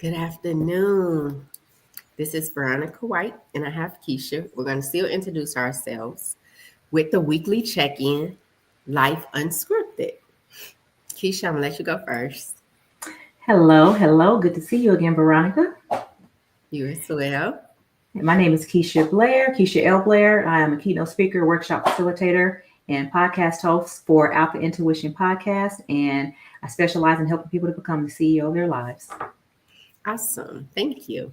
Good afternoon. This is Veronica White, and I have Keisha. We're going to still introduce ourselves with the weekly check in, Life Unscripted. Keisha, I'm going to let you go first. Hello, hello. Good to see you again, Veronica. You as well. My name is Keisha Blair, Keisha L. Blair. I am a keynote speaker, workshop facilitator, and podcast host for Alpha Intuition Podcast. And I specialize in helping people to become the CEO of their lives. Awesome. Thank you.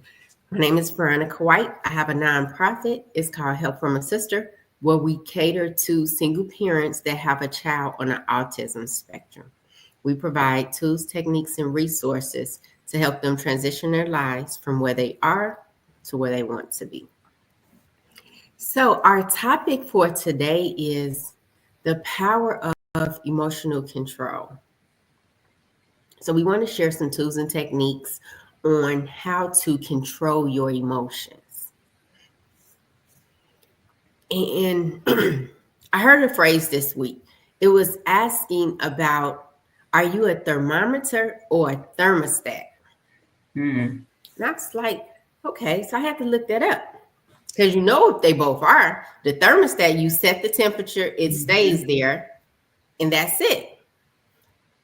My name is Veronica White. I have a nonprofit. It's called Help from a Sister, where we cater to single parents that have a child on the autism spectrum. We provide tools, techniques, and resources to help them transition their lives from where they are to where they want to be. So, our topic for today is the power of emotional control. So, we want to share some tools and techniques on how to control your emotions. And I heard a phrase this week. It was asking about, are you a thermometer or a thermostat? That's like, okay, so I had to look that up. Because you know if they both are. The thermostat, you set the temperature, it stays there, and that's it.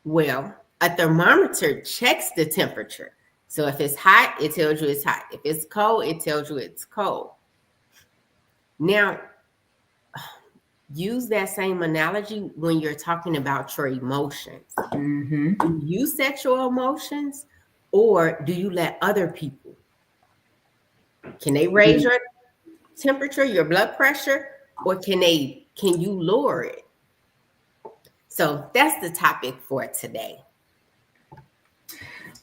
Well, a thermometer checks the temperature. So if it's hot, it tells you it's hot. If it's cold, it tells you it's cold. Now, use that same analogy when you're talking about your emotions. Do you set your emotions, or do you let other people? Can they raise your temperature, your blood pressure, or can you lower it? So that's the topic for today.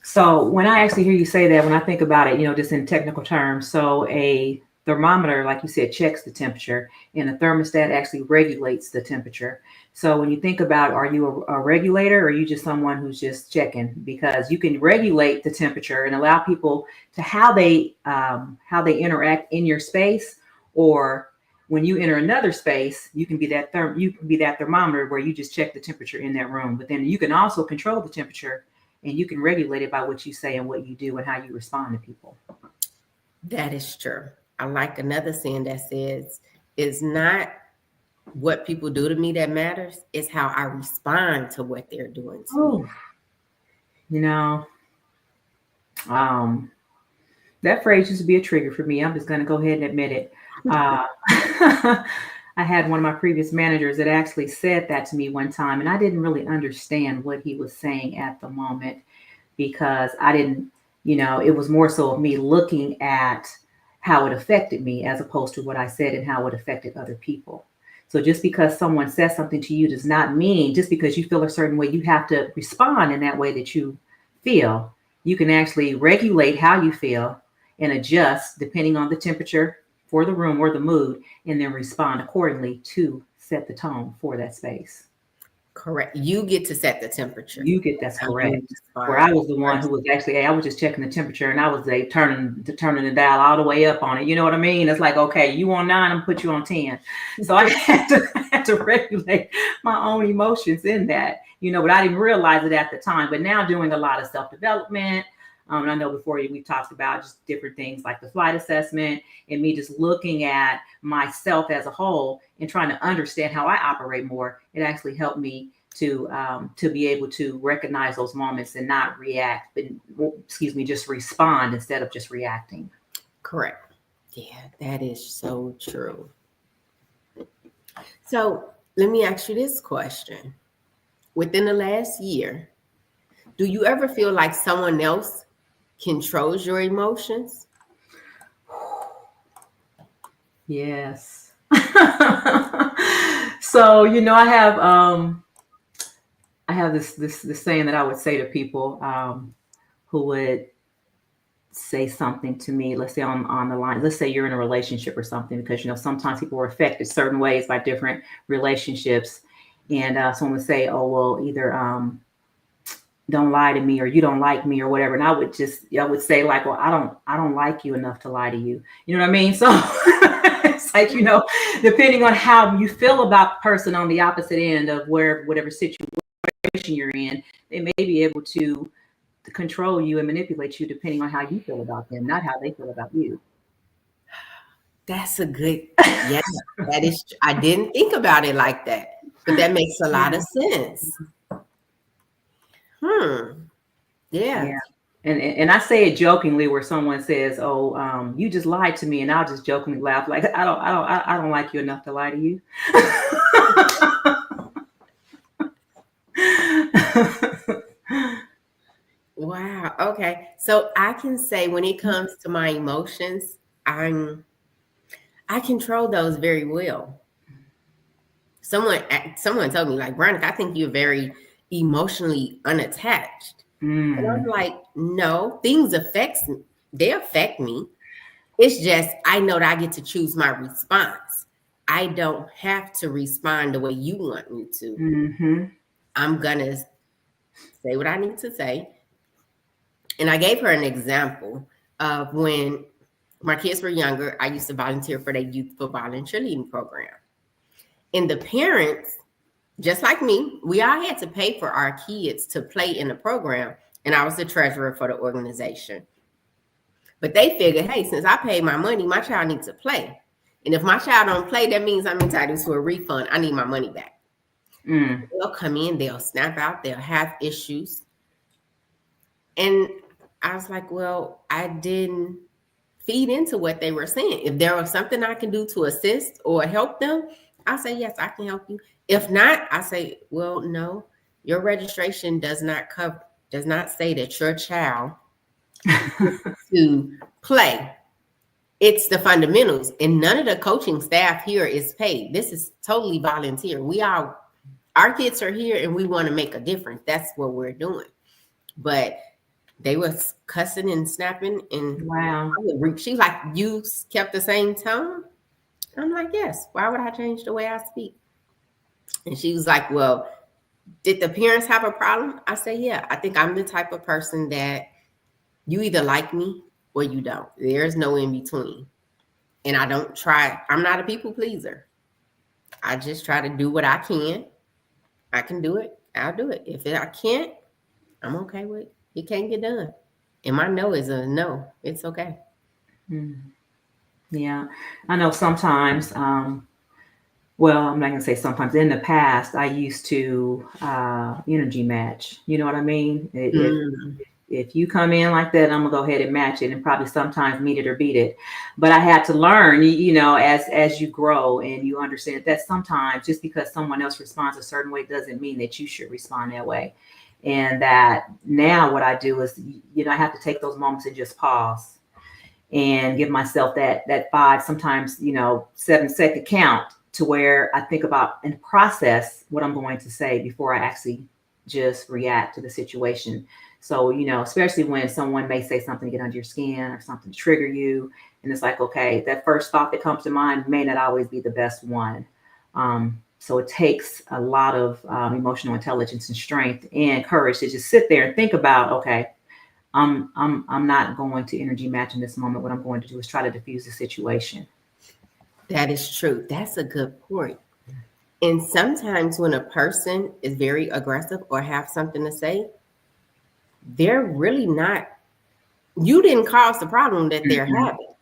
So when I actually hear you say that, when I think about it, just in technical terms, so a thermometer, like you said, checks the temperature, and a thermostat actually regulates the temperature. So when you think about, are you a regulator, or are you just someone who's just checking? Because you can regulate the temperature and allow people to how they interact in your space, or when you enter another space, you can be that thermometer where you just check the temperature in that room. But then you can also control the temperature, and you can regulate it by what you say and what you do and how you respond to people. That is true. I like another saying that says, it's not what people do to me that matters, it's how I respond to what they're doing to me. That phrase used to be a trigger for me. I'm just going to go ahead and admit it. I had one of my previous managers that actually said that to me one time, and I didn't really understand what he was saying at the moment, because I didn't, it was more so of me looking at how it affected me as opposed to what I said and how it affected other people. So just because someone says something to you does not mean, just because you feel a certain way, you have to respond in that way that you feel. You can actually regulate how you feel and adjust depending on the temperature for the room or the mood, and then respond accordingly to set the tone for that space. Correct. You get to set the temperature. That's correct. Where I was the one who was actually, I was just checking the temperature, and I was turning the dial all the way up on it. You know what I mean? It's like, okay, you on 9, I'm gonna put you on 10. So I had to regulate my own emotions in that, but I didn't realize it at the time. But now doing a lot of self-development. And I know before we talked about just different things like the flight assessment, and me just looking at myself as a whole and trying to understand how I operate more. It actually helped me to be able to recognize those moments and not react, but just respond instead of just reacting. Correct. Yeah, that is so true. So let me ask you this question. Within the last year, do you ever feel like someone else controls your emotions? Yes. So, I have this saying that I would say to people who would say something to me, let's say on the line, let's say you're in a relationship or something, because, sometimes people are affected certain ways by different relationships. And someone would say, oh, well, either don't lie to me, or you don't like me, or whatever. And I would say like, well, I don't like you enough to lie to you. You know what I mean? So it's like, depending on how you feel about the person on the opposite end of whatever situation you're in, they may be able to control you and manipulate you depending on how you feel about them, not how they feel about you. That's a good, yeah, that is, I didn't think about it like that, but that makes a lot of sense. Yeah. And I say it jokingly where someone says, "Oh, you just lied to me," and I'll just jokingly laugh like, I don't like you enough to lie to you." Wow. Okay. So I can say when it comes to my emotions, I control those very well. Someone told me, like, Veronica, I think you're very emotionally unattached. And I'm like, no, they affect me. It's just I know that I get to choose my response. I don't have to respond the way you want me to. Mm-hmm. I'm gonna say what I need to say. And I gave her an example of when my kids were younger. I used to volunteer for their youth football and cheerleading program. And the parents, just like me, we all had to pay for our kids to play in the program. And I was the treasurer for the organization. But they figured, hey, since I paid my money, my child needs to play. And if my child don't play, that means I'm entitled to a refund. I need my money back. They'll come in, they'll snap out, they'll have issues. And I was like, well, I didn't feed into what they were saying. If there was something I can do to assist or help them, I'll say, yes, I can help you. If not, I say, well, no, your registration does not say that your child to play. It's the fundamentals. And none of the coaching staff here is paid. This is totally volunteer. Our kids are here and we want to make a difference. That's what we're doing. But they was cussing and snapping, and wow. She's like, you kept the same tone? I'm like, yes. Why would I change the way I speak? And she was like, well, did the parents have a problem? I say, yeah. I think I'm the type of person that you either like me or you don't. There's no in between. And I'm not a people pleaser. I just try to do what I can. I can do it. I'll do it. If I can't, I'm okay with it. It can't get done. And my no is a no. It's okay. Yeah. I know sometimes, well, I'm not going to say sometimes. In the past, I used to energy match. You know what I mean? If you come in like that, I'm going to go ahead and match it and probably sometimes meet it or beat it. But I had to learn, as you grow and you understand that sometimes just because someone else responds a certain way doesn't mean that you should respond that way. And that now what I do is, I have to take those moments and just pause and give myself that 5, sometimes, 7-second count to where I think about and process what I'm going to say before I actually just react to the situation. So, especially when someone may say something to get under your skin or something to trigger you. And it's like, okay, that first thought that comes to mind may not always be the best one. So it takes a lot of emotional intelligence and strength and courage to just sit there and think about, okay, I'm not going to energy match in this moment. What I'm going to do is try to diffuse the situation. That is true. That's a good point. And sometimes when a person is very aggressive or have something to say, they're really not, you didn't cause the problem that they're having.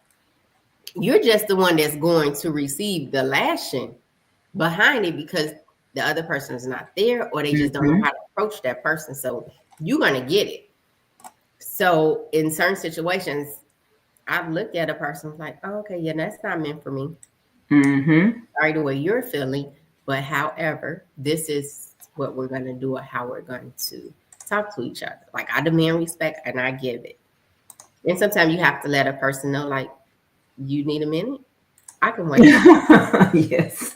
You're just the one that's going to receive the lashing behind it because the other person is not there or they just don't know how to approach that person. So you're going to get it. So in certain situations, I've looked at a person like, oh, okay, yeah, that's not meant for me. Sorry the way you're feeling, but however, this is what we're going to do or how we're going to talk to each other. Like I demand respect and I give it. And sometimes you have to let a person know, like, you need a minute? I can wait. Yes.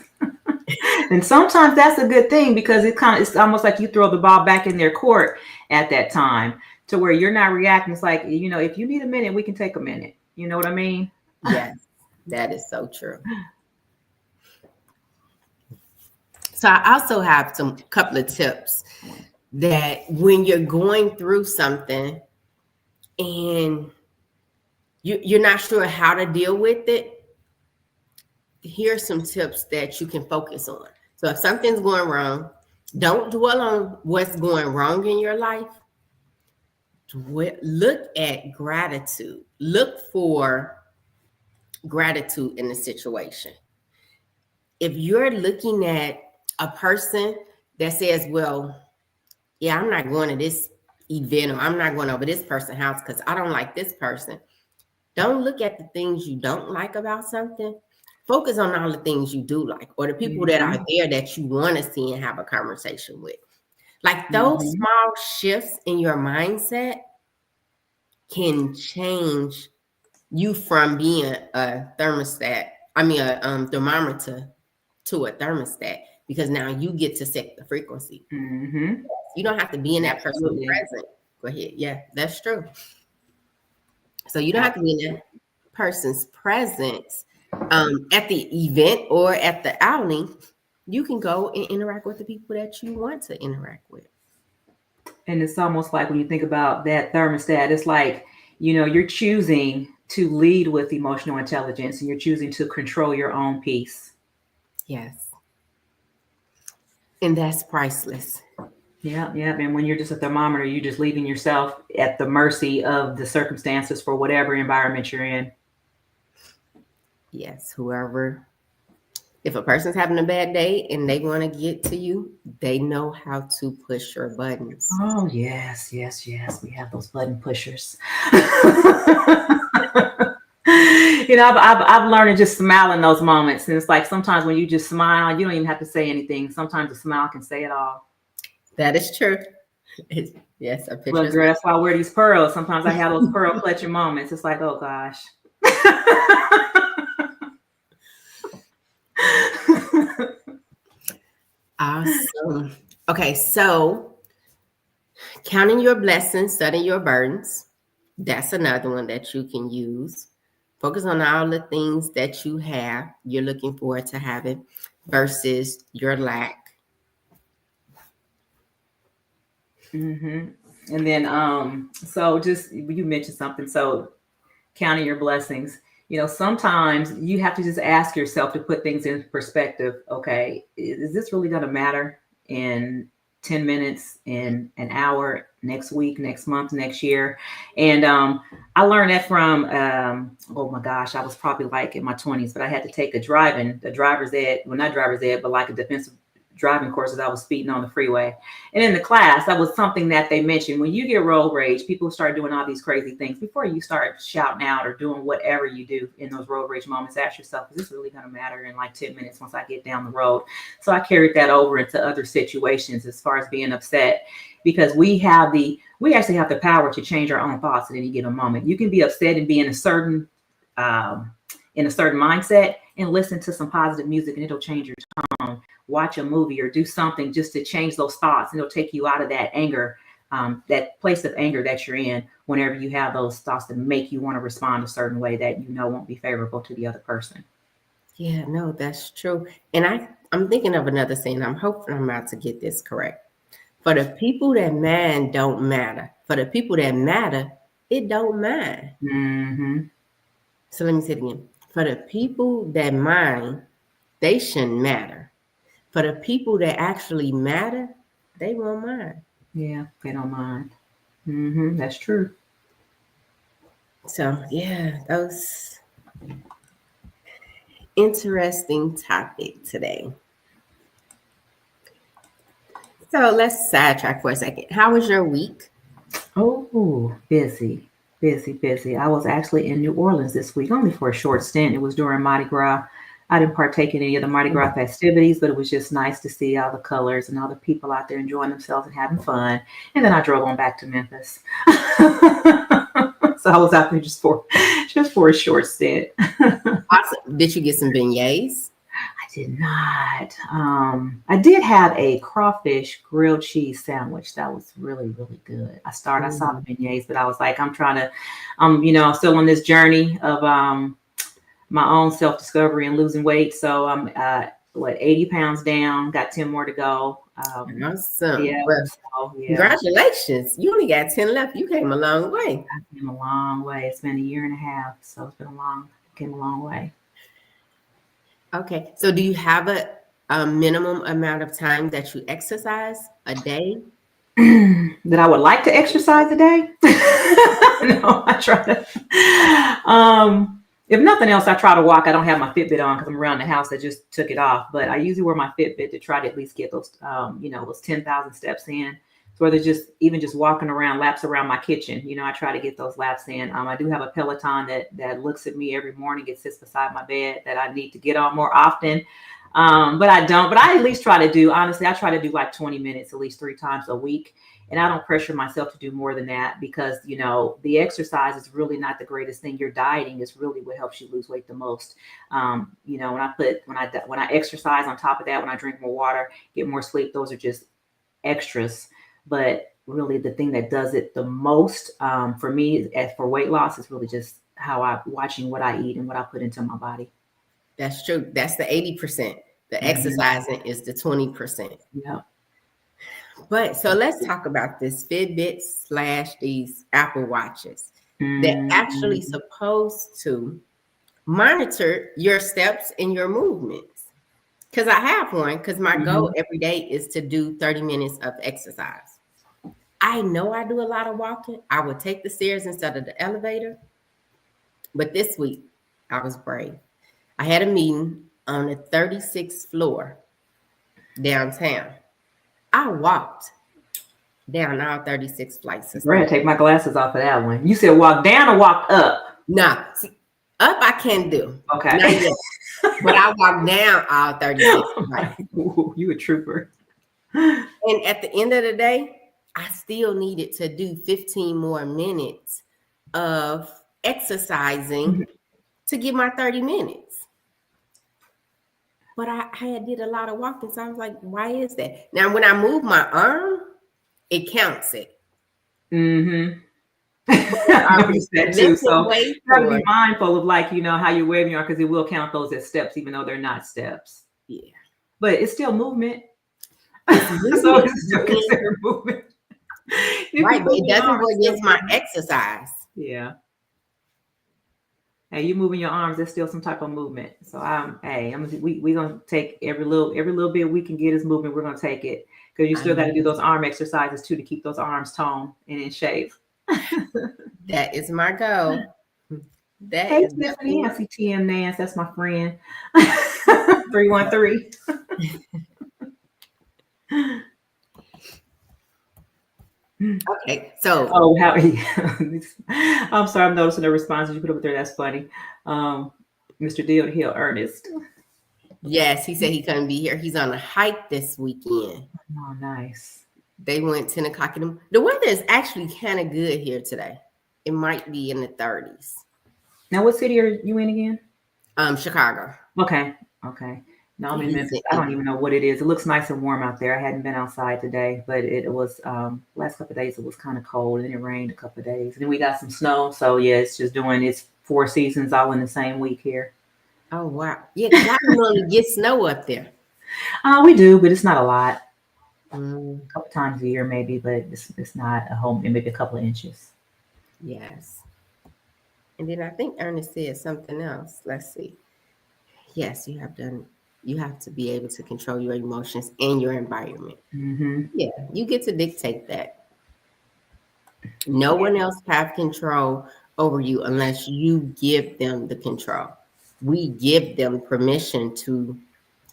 And sometimes that's a good thing because it's almost like you throw the ball back in their court at that time to where you're not reacting. It's like, if you need a minute, we can take a minute. You know what I mean? Yes, that is so true. So I also have some couple of tips that when you're going through something and you're not sure how to deal with it, here's some tips that you can focus on. So if something's going wrong, don't dwell on what's going wrong in your life. look at gratitude. Look for gratitude in the situation. If you're looking at a person that says, well, yeah, I'm not going to this event, or I'm not going over this person's house because I don't like this person. Don't look at the things you don't like about something. Focus on all the things you do like, or the people that are there that you want to see and have a conversation with. Like those small shifts in your mindset can change you from being a thermostat, a thermometer to a thermostat, because now you get to set the frequency. You don't have to be in that person's presence. Go ahead. Yeah, that's true. So you don't have to be in that person's presence at the event or at the outing. You can go and interact with the people that you want to interact with. And it's almost like when you think about that thermostat, it's like, you're choosing to lead with emotional intelligence, and you're choosing to control your own peace. Yes. And that's priceless. Yeah. And when you're just a thermometer, you're just leaving yourself at the mercy of the circumstances for whatever environment you're in. Yes, if a person's having a bad day and they want to get to you, they know how to push your buttons. Oh, yes. We have those button pushers. I've learned to just smile in those moments. And it's like sometimes when you just smile, you don't even have to say anything. Sometimes a smile can say it all. That is true. Yes. Well, girl, that's why I wear these pearls. Sometimes I have those pearl clutching moments. It's like, oh, gosh. Awesome. Okay, so counting your blessings, studying your burdens. That's another one that you can use. Focus on all the things that you're looking forward to having versus your lack. And then, so just, you mentioned something. So counting your blessings, sometimes you have to just ask yourself to put things in perspective. Okay, is this really going to matter in 10 minutes, in an hour, next week, next month, next year? And I learned that from, oh my gosh, I was probably like in my 20s, but I had to take a driver's ed, well, not driver's ed, but like a defensive driving courses. I was speeding on the freeway. And in the class, that was something that they mentioned. When you get road rage, people start doing all these crazy things. Before you start shouting out or doing whatever you do in those road rage moments, ask yourself, is this really going to matter in like 10 minutes once I get down the road? So I carried that over into other situations as far as being upset, because we actually have the power to change our own thoughts at any given moment. You can be upset and be in a certain mindset and listen to some positive music, and it'll change your tone. Watch a movie or do something just to change those thoughts, and it'll take you out of that anger, that place of anger that you're in whenever you have those thoughts that make you want to respond a certain way that won't be favorable to the other person. Yeah, no, that's true. And I'm thinking of another saying. I'm hoping I'm about to get this correct. For the people that mind don't matter. For the people that matter, it don't matter. So let me say it again. For the people that mind, they shouldn't matter. For the people that actually matter, they won't mind. Yeah, they don't mind. That's true. So yeah, those interesting topic today. So let's sidetrack for a second. How was your week? Oh, busy. I was actually in New Orleans this week, only for a short stint. It was during Mardi Gras. I didn't partake in any of the Mardi Gras festivities, but it was just nice to see all the colors and all the people out there enjoying themselves and having fun. And then I drove on back to Memphis. So I was out there just for a short stint. Awesome. Did you get some beignets? I did not. I did have a crawfish grilled cheese sandwich. That was really, really good. I saw the beignets, but I was like, I'm still on this journey of my own self-discovery and losing weight. So I'm 80 pounds down, got 10 more to go. Awesome. Yeah, well, congratulations. You only got 10 left. You came a long way. I came a long way. It's been a year and a half. So came a long way. Okay. So do you have a minimum amount of time that you exercise a day? that I would like to exercise a day. No, I try to. If nothing else, I try to walk. I don't have my Fitbit on because I'm around the house. I just took it off, but I usually wear my Fitbit to try to at least get those, those 10,000 steps in. So whether just walking around, laps around my kitchen, I try to get those laps in. I do have a Peloton that looks at me every morning. It sits beside my bed that I need to get on more often. But I don't, but I at least try to do, honestly, I try to do like 20 minutes at least 3 times a week. And I don't pressure myself to do more than that because, the exercise is really not the greatest thing. Your dieting is really what helps you lose weight the most. When I exercise on top of that, when I drink more water, get more sleep, those are just extras. But really the thing that does it the most for me as for weight loss is really just watching what I eat and what I put into my body. That's true. That's the 80%. The exercising is the 20%. Yeah. But so let's talk about this Fitbit / these Apple Watches. They're actually supposed to monitor your steps and your movements. Because I have one, because my goal every day is to do 30 minutes of exercise. I know I do a lot of walking. I would take the stairs instead of the elevator. But this week, I was brave. I had a meeting on the 36th floor downtown. I walked down all 36 flights. I'm going to take my glasses off of that one. You said walk down or walk up? No, up I can do. Okay. Not yet. But I walked down all 36 flights. Ooh, you a trooper. And at the end of the day, I still needed to do 15 more minutes of exercising to get my 30 minutes. But I did a lot of walking, so I was like, why is that? Now, when I move my arm, it counts it. Mm-hmm. I noticed that too. So you gotta be mindful of how you're waving your arm because it will count those as steps, even though they're not steps. Yeah. But it's still movement. So it's still considered movement. Right, but it doesn't go against my exercise. Yeah. Hey, you moving your arms, there's still some type of movement. So we're gonna take every little bit we can get as movement, we're gonna take it. Because you still gotta do those arm exercises too to keep those arms toned and in shape. That is my goal. Hey Tiffany, I see TM Nance, that's my friend. 313. Okay, so how I'm sorry, I'm noticing the responses you put up there. That's funny. Mr. Deal Hill Ernest. Yes, he said he couldn't be here. He's on a hike this weekend. Oh, nice. They went 10 o'clock in the weather is actually kind of good here today. It might be in the 30s. Now, what city are you in again? Chicago. Okay. No, I'm in Memphis. I don't even know what it is. It looks nice and warm out there. I hadn't been outside today, but it was last couple of days. It was kind of cold and it rained a couple of days. And then we got some snow. So yeah, it's just it's 4 seasons all in the same week here. Oh wow! Yeah, because I normally get snow up there. We do, but it's not a lot. A couple times a year maybe, but it's not a whole. Maybe a couple of inches. Yes. And then I think Ernest said something else. Let's see. Yes, you have to be able to control your emotions and your environment. Mm-hmm. Yeah, you get to dictate that. No one else have control over you unless you give them the control. We give them permission to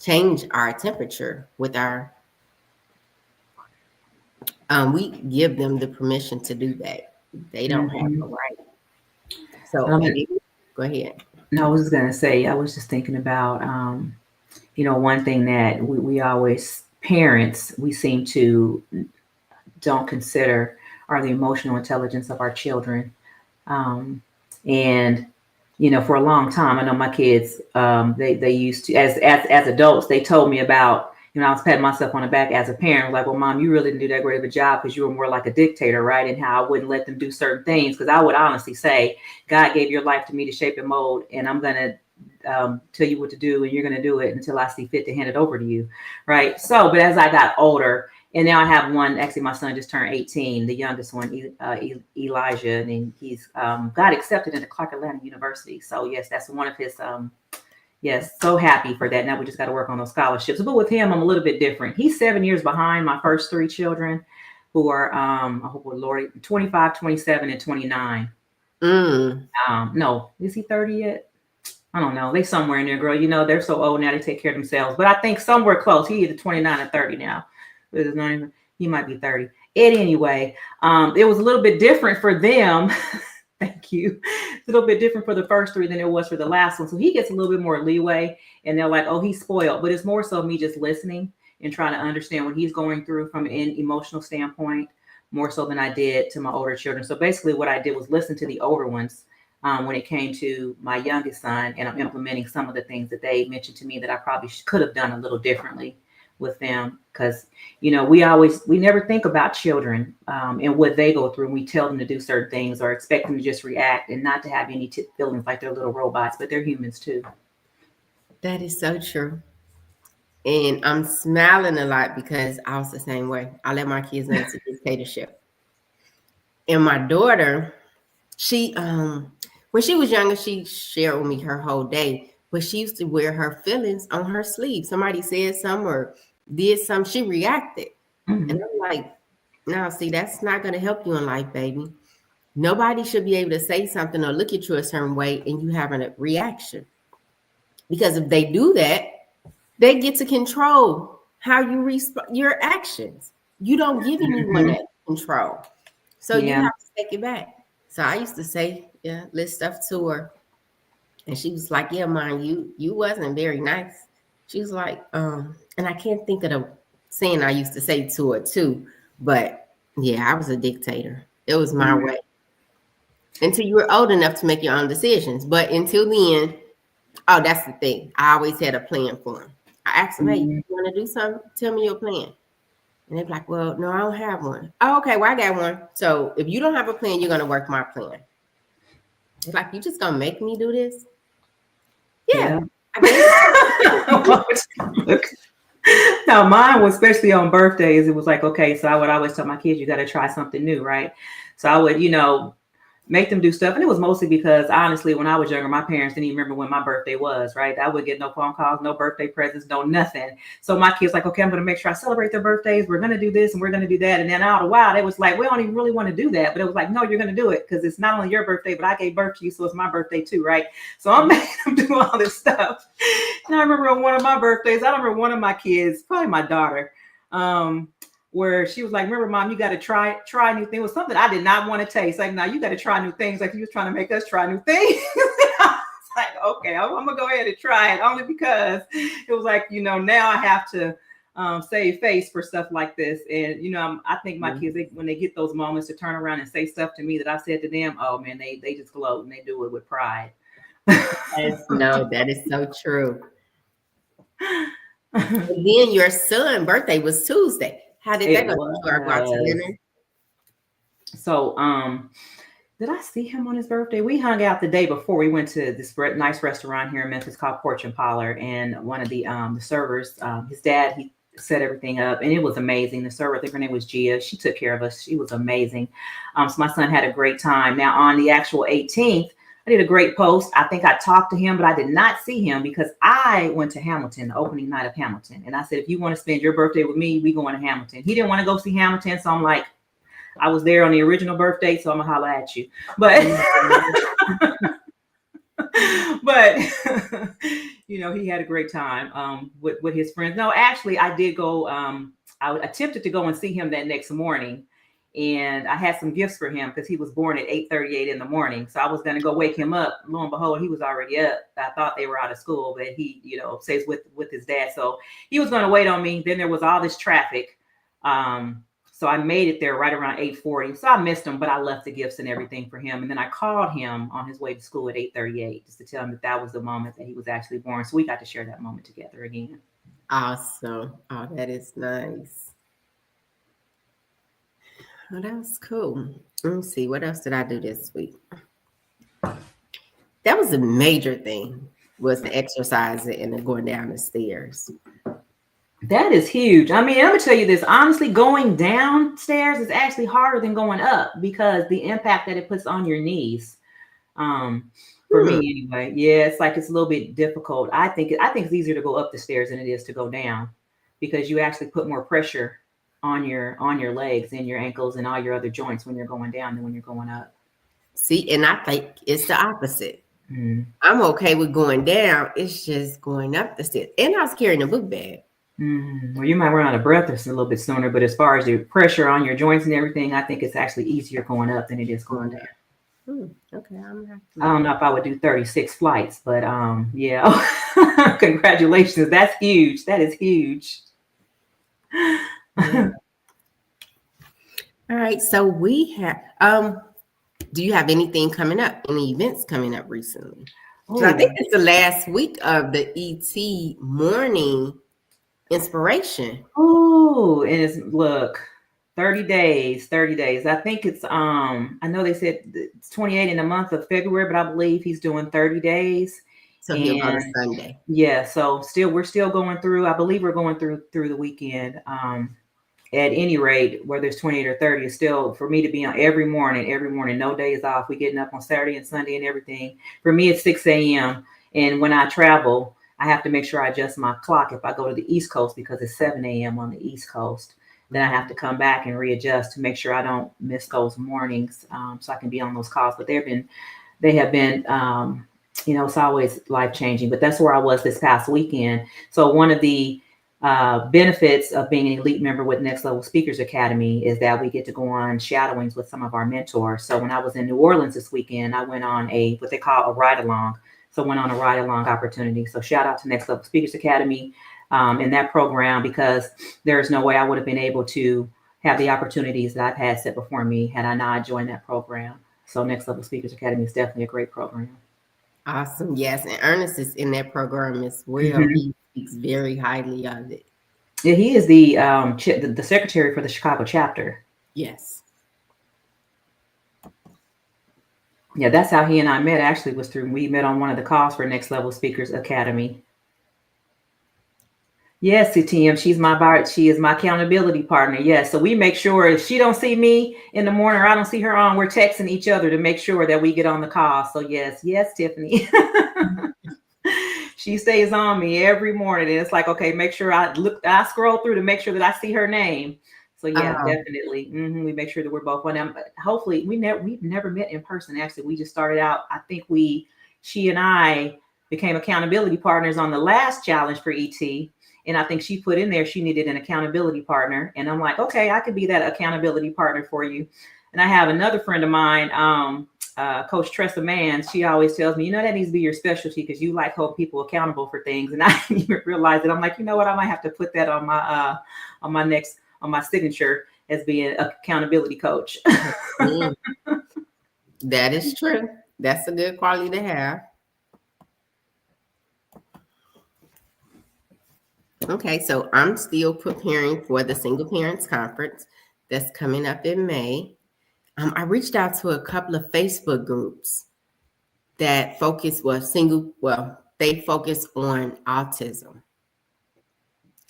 change our temperature with our. We give them the permission to do that. They don't have the right. So go ahead. No, I was just gonna say. I was just thinking about, one thing that we always parents we seem to don't consider are the emotional intelligence of our children, and. For a long time, I know my kids, they used to, as adults, they told me about, I was patting myself on the back as a parent, like, well, Mom, you really didn't do that great of a job because you were more like a dictator, right? And how I wouldn't let them do certain things. Because I would honestly say, God gave your life to me to shape and mold, and I'm going to tell you what to do, and you're going to do it until I see fit to hand it over to you, right? So, but as I got older, and now I have one, actually my son just turned 18, the youngest one, Elijah, and he's got accepted into Clark Atlanta University. So yes, that's one of his, so happy for that. Now we just got to work on those scholarships. But with him, I'm a little bit different. He's 7 years behind my first 3 children. who are, I hope, Lord, 25, 27, and 29. No, is he 30 yet? I don't know. They somewhere in there, girl. You know, they're so old now, they take care of themselves. But I think somewhere close. He either 29 or 30 now. He might be 30. Anyway, it was a little bit different for them. Thank you. It's a little bit different for the first three than it was for the last one. So he gets a little bit more leeway, and they're like, oh, he's spoiled. But it's more so me just listening and trying to understand what he's going through from an emotional standpoint, more so than I did to my older children. So basically what I did was listen to the older ones when it came to my youngest son, and I'm implementing some of the things that they mentioned to me that I probably could have done a little differently with them. Because, you know, we never think about children and what they go through. We tell them to do certain things or expect them to just react and not to have any feelings like they're little robots, but they're humans too. That is so true. And I'm smiling a lot because I was the same way. I let my kids know it's a dictatorship. And my daughter, she when she was younger, she shared with me her whole day, but she used to wear her feelings on her sleeve. Somebody said something or did something, she reacted. And I'm like, no, see, that's not going to help you in life, baby. Nobody should be able to say something or look at you a certain way and you having a reaction. Because if they do that, they get to control how you respond, your actions. You don't give anyone that control. So you have to take it back. So I used to say, list stuff to her. And she was like, yeah, Mom, you wasn't very nice. She was like, and I can't think of the saying I used to say to her too. But yeah, I was a dictator. It was my way. Until you were old enough to make your own decisions. But until then, that's the thing. I always had a plan for them. I asked them, hey, you want to do something? Tell me your plan. And they're like, well, no, I don't have one. Oh, okay, well, I got one. So if you don't have a plan, you're going to work my plan. It's like, you just going to make me do this? Yeah. Now, mine was especially on birthdays. It was like, okay, so I would always tell my kids, you got to try something new, right? So I would, make them do stuff. And it was mostly because, honestly, when I was younger, my parents didn't even remember when my birthday was, right? I would get no phone calls, no birthday presents, no nothing. So my kids like, okay, I'm going to make sure I celebrate their birthdays. We're going to do this and we're going to do that. And then out of a while, it was like, we don't even really want to do that. But it was like, no, you're going to do it because it's not only your birthday, but I gave birth to you. So it's my birthday too, right? So I'm making them do all this stuff. And I remember on one of my birthdays, I remember one of my kids, probably my daughter, where she was like, remember, Mom, you got to try new things. It was something I did not want to taste. Like, now you got to try new things. Like, you was trying to make us try new things. I was like, okay, I'm going to go ahead and try it only because it was like, now I have to save face for stuff like this. And, I think my kids, when they get those moments to turn around and say stuff to me that I said to them, oh, man, they just gloat and they do it with pride. No, that is so true. And then your son's birthday was Tuesday. How did that go? Go out to dinner? So, did I see him on his birthday? We hung out the day before. We went to this nice restaurant here in Memphis called Porch and Parlor, and one of the servers, his dad, he set everything up, and it was amazing. The server, I think her name was Gia. She took care of us. She was amazing. So my son had a great time. Now on the actual 18th, I did a great post. I think I talked to him, but I did not see him because I went to Hamilton, the opening night of Hamilton. And I said, if you want to spend your birthday with me, we going to Hamilton. He didn't want to go see Hamilton. So I'm like, I was there on the original birthday, so I'm going to holler at you. But, he had a great time with his friends. No, actually, I did go. I attempted to go and see him that next morning. And I had some gifts for him because he was born at 8:38 in the morning. So I was going to go wake him up. Lo and behold, he was already up. I thought they were out of school, but he, stays with his dad. So he was going to wait on me. Then there was all this traffic. So I made it there right around 8:40. So I missed him, but I left the gifts and everything for him. And then I called him on his way to school at 8:38 just to tell him that was the moment that he was actually born. So we got to share that moment together again. Awesome. Oh, that is nice. Oh, that was cool. Let me see. What else did I do this week? That was a major thing, was the exercising and then going down the stairs. That is huge. I mean, I'm going to tell you this. Honestly, going downstairs is actually harder than going up because the impact that it puts on your knees. For me anyway. Yeah, it's like it's a little bit difficult. I think it's easier to go up the stairs than it is to go down because you actually put more pressure on your legs and your ankles and all your other joints when you're going down than when you're going up. See, and I think it's the opposite. Mm. I'm okay with going down. It's just going up the stairs. And I was carrying a book bag. Well, you might run out of breath a little bit sooner, but as far as the pressure on your joints and everything, I think it's actually easier going up than it is going down. Okay, I don't know if I would do 36 flights, but yeah. Congratulations. That's huge. That is huge. Yeah. All right. So we have do you have anything coming up? Any events coming up recently? So I think it's the last week of the ET morning inspiration. Oh, and it's 30 days. I think it's I know they said it's 28 in the month of February, but I believe he's doing 30 days. So he'll go to Sunday. Yeah, so we're still going through. I believe we're going through the weekend. At any rate, whether it's 28 or 30, it's still for me to be on every morning, no days off. We're getting up on Saturday and Sunday and everything. For me, it's 6 a.m. And when I travel, I have to make sure I adjust my clock if I go to the East Coast because it's 7 a.m. on the East Coast. Then I have to come back and readjust to make sure I don't miss those mornings, so I can be on those calls. But they have been, it's always life changing. But that's where I was this past weekend. So one of the benefits of being an elite member with Next Level Speakers Academy is that we get to go on shadowings with some of our mentors. So when I was in New Orleans this weekend, I went on what they call a ride along. So went on a ride along opportunity. So shout out to Next Level Speakers Academy in that program, because there's no way I would have been able to have the opportunities that I've had set before me had I not joined that program. So Next Level Speakers Academy is definitely a great program. Awesome. Yes. And Ernest is in that program as well. Mm-hmm. He speaks very highly of it. Yeah, he is the secretary for the Chicago chapter. Yes. Yeah, that's how he and I met. Actually, we met on one of the calls for Next Level Speakers Academy. Yes, CTM, she is my accountability partner. Yes, so we make sure if she don't see me in the morning or I don't see her on, we're texting each other to make sure that we get on the call. So yes, Tiffany. She stays on me every morning, and it's like, okay, make sure I scroll through to make sure that I see her name. So yeah, definitely. We make sure that we're both on them. But hopefully, we've never met in person. Actually, we just started out. I think she and I became accountability partners on the last challenge for ET. And I think she put in there she needed an accountability partner. And I'm like, okay, I could be that accountability partner for you. And I have another friend of mine, Coach Tressa Mann. She always tells me, that needs to be your specialty because you like hold people accountable for things. And I didn't even realize it. I'm like, you know what? I might have to put that on my signature as being an accountability coach. That is true. That's a good quality to have. Okay, so I'm still preparing for the Single Parents Conference that's coming up in May. I reached out to a couple of Facebook groups that focus they focus on autism.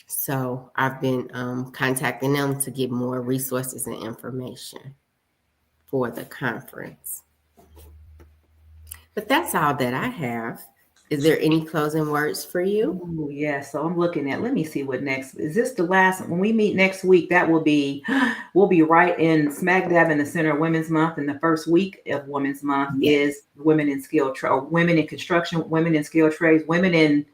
So I've been contacting them to get more resources and information for the conference. But that's all that I have. Is there any closing words for you? Oh, yeah. So I'm looking at, let me see what next. Is this the last, when we meet next week, we'll be right in smack dab in the center of Women's Month. And the first week of Women's Month is Women in Women in Construction, Women in Skilled Trades, Women in,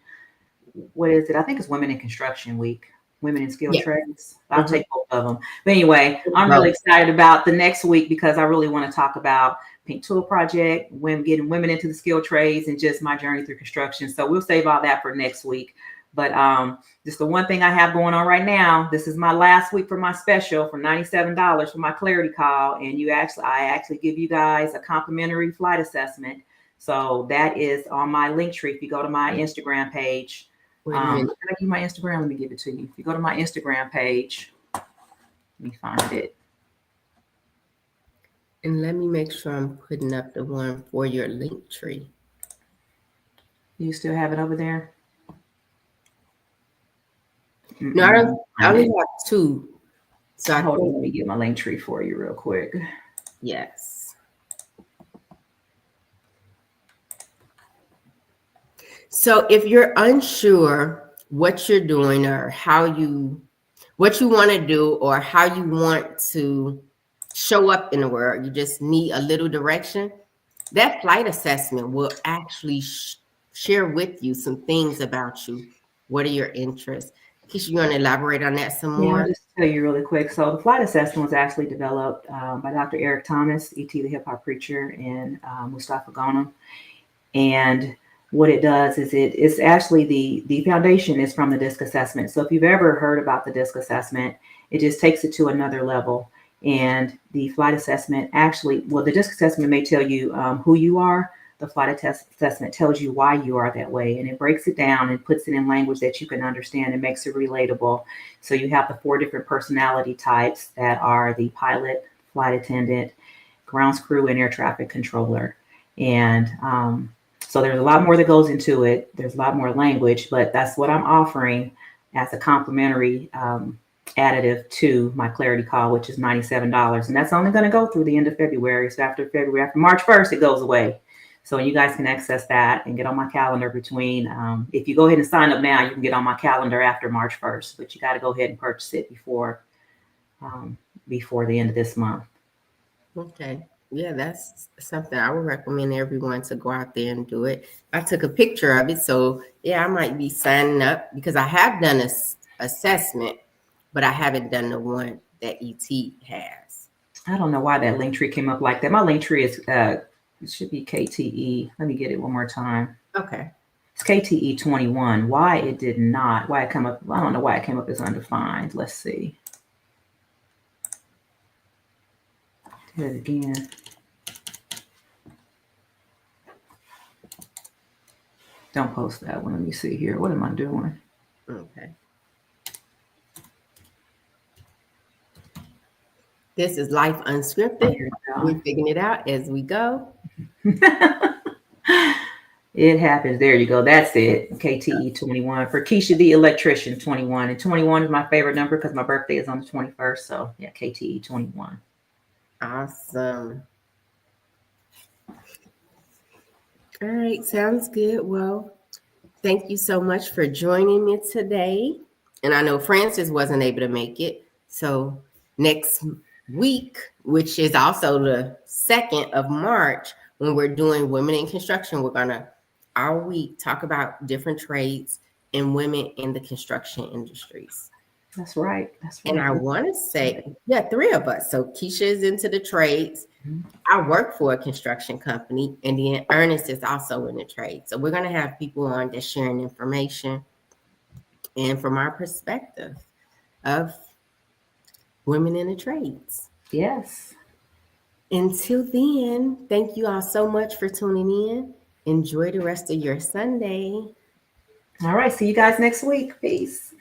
what is it? I think it's Women in Construction Week. Women in Skilled Trades. I'll take both of them. But anyway, I'm really excited about the next week because I really want to talk about Pink Tool Project, getting women into the skilled trades, and just my journey through construction. So we'll save all that for next week. But just the one thing I have going on right now, this is my last week for my special for $97 for my clarity call. And I actually give you guys a complimentary flight assessment. So that is on my link tree. If you go to my Instagram page, can I give you my Instagram? Let me give it to you. If you go to my Instagram page, let me find it. And let me make sure I'm putting up the one for your link tree. You still have it over there? No, I only have two. So hold on, let me get my link tree for you real quick. Yes. So if you're unsure what you're doing or what you want to do or how you want to show up in the world, you just need a little direction, that flight assessment will actually share with you some things about you. What are your interests? Keisha, you want to elaborate on that some Yeah, more? I'll just tell you really quick. So the flight assessment was actually developed by Dr. Eric Thomas, E.T. the hip hop preacher, and Mustafa Ghonim. And what it does is it's actually the foundation is from the DISC assessment. So if you've ever heard about the DISC assessment, it just takes it to another level. And the flight assessment actually, well, the DISC assessment may tell you who you are. The flight assessment tells you why you are that way, and it breaks it down and puts it in language that you can understand and makes it relatable. So you have the 4 different personality types that are the pilot, flight attendant, grounds crew, and air traffic controller. And so there's a lot more that goes into it. There's a lot more language, but that's what I'm offering as a complimentary additive to my Clarity Call, which is $97. And that's only going to go through the end of February. So after March 1st, it goes away. So you guys can access that and get on my calendar between, if you go ahead and sign up now, you can get on my calendar after March 1st, but you got to go ahead and purchase it before the end of this month. Okay. Yeah, that's something I would recommend everyone to go out there and do it. I took a picture of it. So yeah, I might be signing up because I have done an assessment, but I haven't done the one that ET has. I don't know why that link tree came up like that. My link tree is, it should be KTE. Let me get it one more time. Okay. It's KTE 21. Why it come up? I don't know why it came up as undefined. Let's see. Do it again. Don't post that one. Let me see here. What am I doing? Okay. This is Life Unscripted. We're figuring it out as we go. It happens. There you go. That's it. KTE 21 for Keisha the electrician 21. And 21 is my favorite number because my birthday is on the 21st. So yeah, KTE 21. Awesome. All right, sounds good. Well, thank you so much for joining me today. And I know Francis wasn't able to make it. So next week, which is also the 2nd of March, when we're doing Women in Construction, we're going to all week talk about different trades and women in the construction industries. That's right. And I want to say, 3 of us. So Keisha is into the trades. Mm-hmm. I work for a construction company, and then Ernest is also in the trade. So we're going to have people on that's sharing information and from our perspective of women in the trades. Yes. Until then, thank you all so much for tuning in. Enjoy the rest of your Sunday. All right. See you guys next week. Peace.